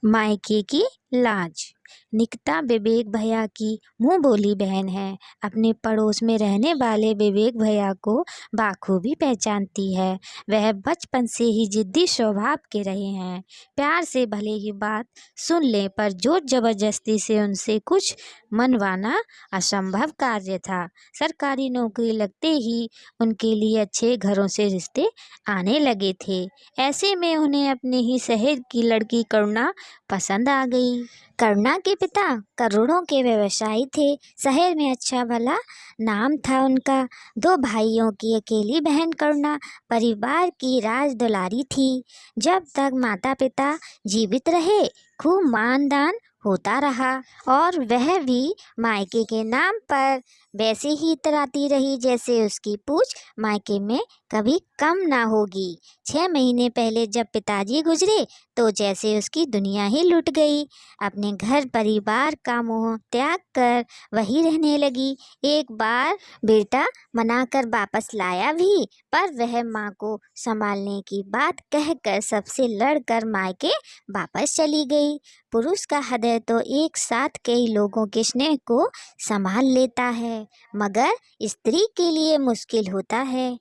मायके की लाज। निकिता विवेक भैया की मुंह बोली बहन है। अपने पड़ोस में रहने वाले विवेक भैया को बाखूबी पहचानती है। वह बचपन से ही जिद्दी स्वभाव के रहे हैं। प्यार से भले ही बात सुन ले, पर जोर जबरदस्ती से उनसे कुछ मनवाना असंभव कार्य था। सरकारी नौकरी लगते ही उनके लिए अच्छे घरों से रिश्ते आने लगे थे। ऐसे में उन्हें अपने ही शहर की लड़की करुणा पसंद आ गई। करुणा के पिता करोड़ों के व्यवसायी थे। शहर में अच्छा भला नाम था उनका। 2 भाइयों की अकेली बहन करुणा परिवार की राज दुलारी थी। जब तक माता पिता जीवित रहे खूब मानदान होता रहा और वह भी मायके के नाम पर वैसे ही इतराती रही जैसे उसकी पूछ मायके में कभी कम ना होगी। 6 महीने पहले जब पिताजी गुजरे तो जैसे उसकी दुनिया ही लुट गई। अपने घर परिवार का मोह त्याग कर वही रहने लगी। एक बार बेटा मनाकर वापस लाया भी, पर वह माँ को संभालने की बात कहकर सबसे लड़कर मायके वापस चली गई। पुरुष का हृदय तो एक साथ कई लोगों के स्नेह को संभाल लेता है, मगर स्त्री के लिए मुश्किल होता है।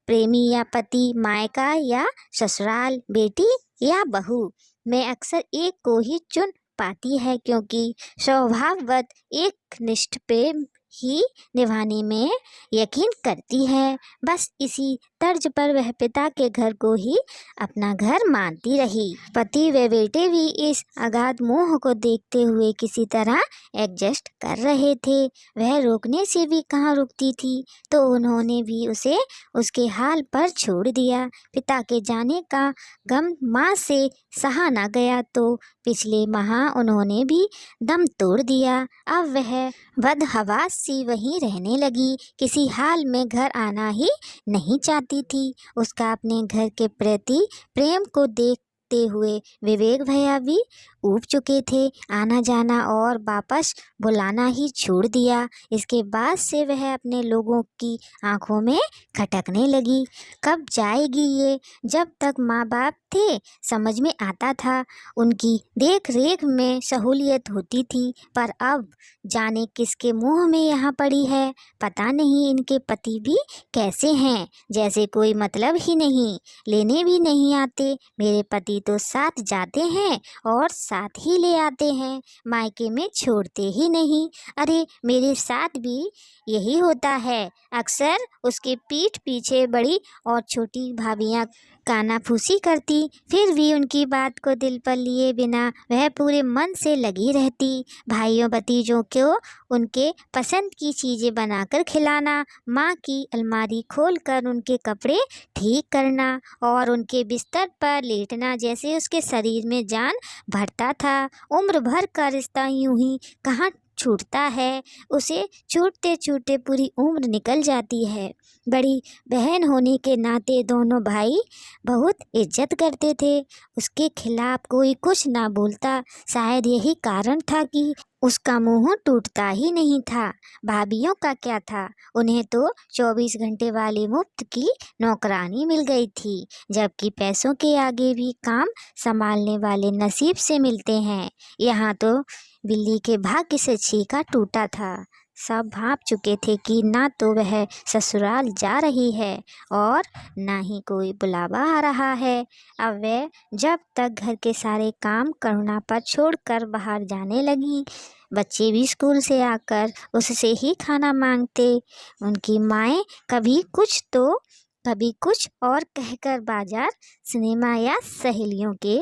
प्रेमी या पति, मायका या ससुराल, बेटी या बहू में अक्सर एक को ही चुन पाती है, क्योंकि स्वभाववत एक निष्ठ प्रेम ही निभाने में यकीन करती है। बस इसी तर्ज पर वह पिता के घर को ही अपना घर मानती रही। पति व बेटे भी इस अगाध मोह को देखते हुए किसी तरह एडजस्ट कर रहे थे। वह रोकने से भी कहाँ रुकती थी, तो उन्होंने भी उसे उसके हाल पर छोड़ दिया। पिता के जाने का गम माँ से सहा न गया तो पिछले माह उन्होंने भी दम तोड़ दिया। अब वह बदहवास सी वहीं रहने लगी। किसी हाल में घर आना ही नहीं चाहती थी। उसका अपने घर के प्रति प्रेम को देखते हुए विवेक भैया भी ऊब चुके थे। आना जाना और वापस बुलाना ही छोड़ दिया। इसके बाद से वह अपने लोगों की आंखों में खटकने लगी। कब जाएगी ये? जब तक माँ बाप थे समझ में आता था, उनकी देख रेख में सहूलियत होती थी, पर अब जाने किसके मुंह में यहाँ पड़ी है। पता नहीं इनके पति भी कैसे हैं, जैसे कोई मतलब ही नहीं, लेने भी नहीं आते। मेरे पति तो साथ जाते हैं और साथ ही ले आते हैं, मायके में छोड़ते ही नहीं। अरे मेरे साथ भी यही होता है। अक्सर उसके पीठ पीछे बड़ी और छोटी भाभियाँ कानाफूसी करती, फिर भी उनकी बात को दिल पर लिए बिना वह पूरे मन से लगी रहती। भाइयों भतीजों को उनके पसंद की चीज़ें बनाकर खिलाना, माँ की अलमारी खोलकर उनके कपड़े ठीक करना और उनके बिस्तर पर लेटना जैसे उसके शरीर में जान भरता था। उम्र भर का रिश्ता यूं ही कहाँ छूटता है, उसे छूटते छूटते पूरी उम्र निकल जाती है। बड़ी बहन होने के नाते दोनों भाई बहुत इज्जत करते थे। उसके खिलाफ कोई कुछ ना बोलता। शायद यही कारण था कि उसका मुंह टूटता ही नहीं था। भाभीियों का क्या था, उन्हें तो 24 घंटे वाली मुफ्त की नौकरानी मिल गई थी, जबकि पैसों के आगे भी काम संभालने वाले नसीब से मिलते हैं। यहाँ तो बिल्ली के भाग्य से छीका टूटा था। सब भाप चुके थे कि ना तो वह ससुराल जा रही है और ना ही कोई बुलावा आ रहा है। अब वह जब तक घर के सारे काम करुणा पर छोड़कर बाहर जाने लगी। बच्चे भी स्कूल से आकर उससे ही खाना मांगते। उनकी माएँ कभी कुछ तो कभी कुछ और कहकर बाजार, सिनेमा या सहेलियों के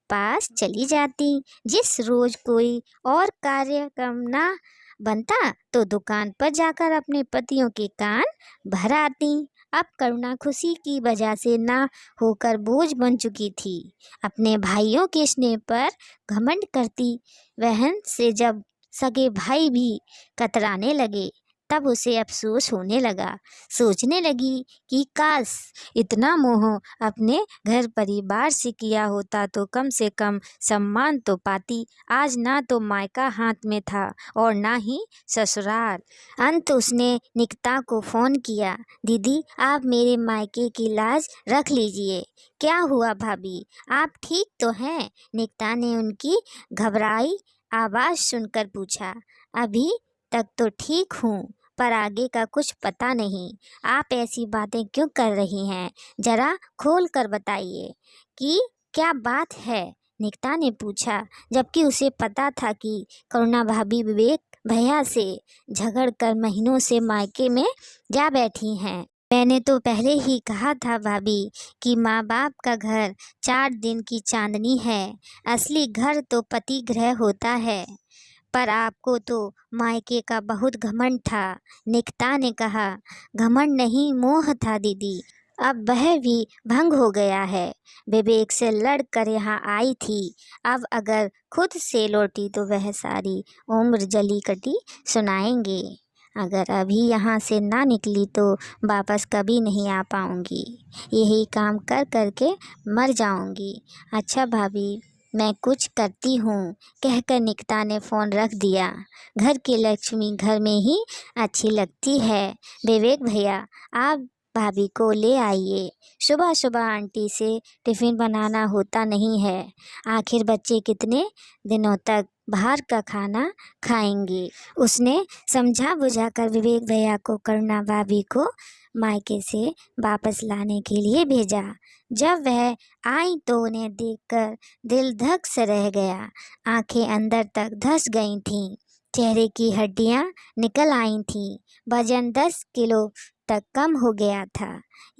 पास चली जाती। जिस रोज कोई और कार्यक्रम ना बनता तो दुकान पर जाकर अपने पतियों के कान भर आती। अब करुणा खुशी की वजह से ना होकर बोझ बन चुकी थी। अपने भाइयों के स्नेह पर घमंड करती। बहन से जब सगे भाई भी कतराने लगे तब उसे अफसोस होने लगा। सोचने लगी कि काश इतना मोह अपने घर परिवार से किया होता तो कम से कम सम्मान तो पाती। आज ना तो मायका हाथ में था और ना ही ससुराल। अंत उसने निकिता को फ़ोन किया। दीदी, आप मेरे मायके की लाज रख लीजिए। क्या हुआ भाभी, आप ठीक तो हैं? निकिता ने उनकी घबराई आवाज़ सुनकर पूछा। अभी तक तो ठीक हूँ, पर आगे का कुछ पता नहीं। आप ऐसी बातें क्यों कर रही हैं? जरा खोल कर बताइए कि क्या बात है? निकिता ने पूछा, जबकि उसे पता था कि करुणा भाभी विवेक भैया से झगड़ कर महीनों से मायके में जा बैठी हैं। मैंने तो पहले ही कहा था भाभी कि माँ बाप का घर 4 दिन की चांदनी है। असली घर तो पति गृह होता है। पर आपको तो मायके का बहुत घमंड था। निकिता ने कहा। घमंड नहीं, मोह था दीदी। अब वह भी भंग हो गया है। विवेक से लड़ कर यहाँ आई थी। अब अगर खुद से लौटी तो वह सारी उम्र जली कटी सुनाएंगे। अगर अभी यहाँ से ना निकली तो वापस कभी नहीं आ पाऊँगी। यही काम कर कर के मर जाऊँगी। अच्छा भाभी, मैं कुछ करती हूँ, कहकर निकिता ने फ़ोन रख दिया। घर की लक्ष्मी घर में ही अच्छी लगती है। विवेक भैया, आप भाभी को ले आइए। सुबह सुबह आंटी से टिफ़िन बनाना होता नहीं है। आखिर बच्चे कितने दिनों तक बाहर का खाना खाएंगे। उसने समझा बुझाकर विवेक भैया को करुणा भाभी को मायके से वापस लाने के लिए भेजा। जब वह आई तो उन्हें देखकर दिल धक से रह गया। आंखें अंदर तक धंस गई थीं। चेहरे की हड्डियां निकल आई थीं। वजन 10 किलो तक कम हो गया था।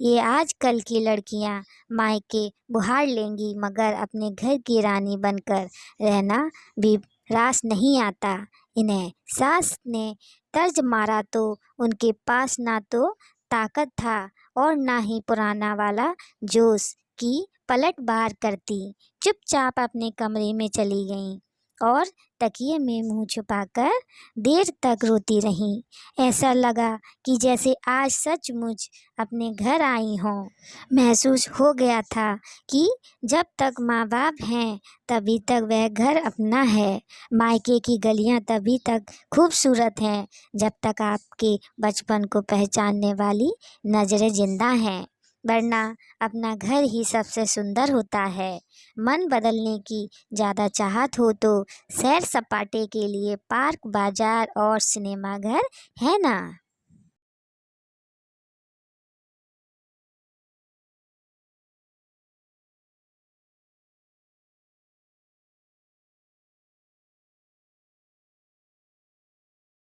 ये आजकल की लड़कियां मायके बुहार लेंगी, मगर अपने घर की रानी बनकर रहना भी रास नहीं आता इन्हें। सास ने तर्ज मारा तो उनके पास ना तो ताकत था और ना ही पुराना वाला जोश की पलट बार करती। चुपचाप अपने कमरे में चली गईं और तकिए में मुंह छुपाकर देर तक रोती रहीं। ऐसा लगा कि जैसे आज सचमुच अपने घर आई हों। महसूस हो गया था कि जब तक माँ बाप हैं तभी तक वह घर अपना है। मायके की गलियाँ तभी तक खूबसूरत हैं जब तक आपके बचपन को पहचानने वाली नज़रें जिंदा हैं, वरना अपना घर ही सबसे सुंदर होता है। मन बदलने की ज़्यादा चाहत हो तो सैर सपाटे के लिए पार्क, बाजार और सिनेमा घर है ना।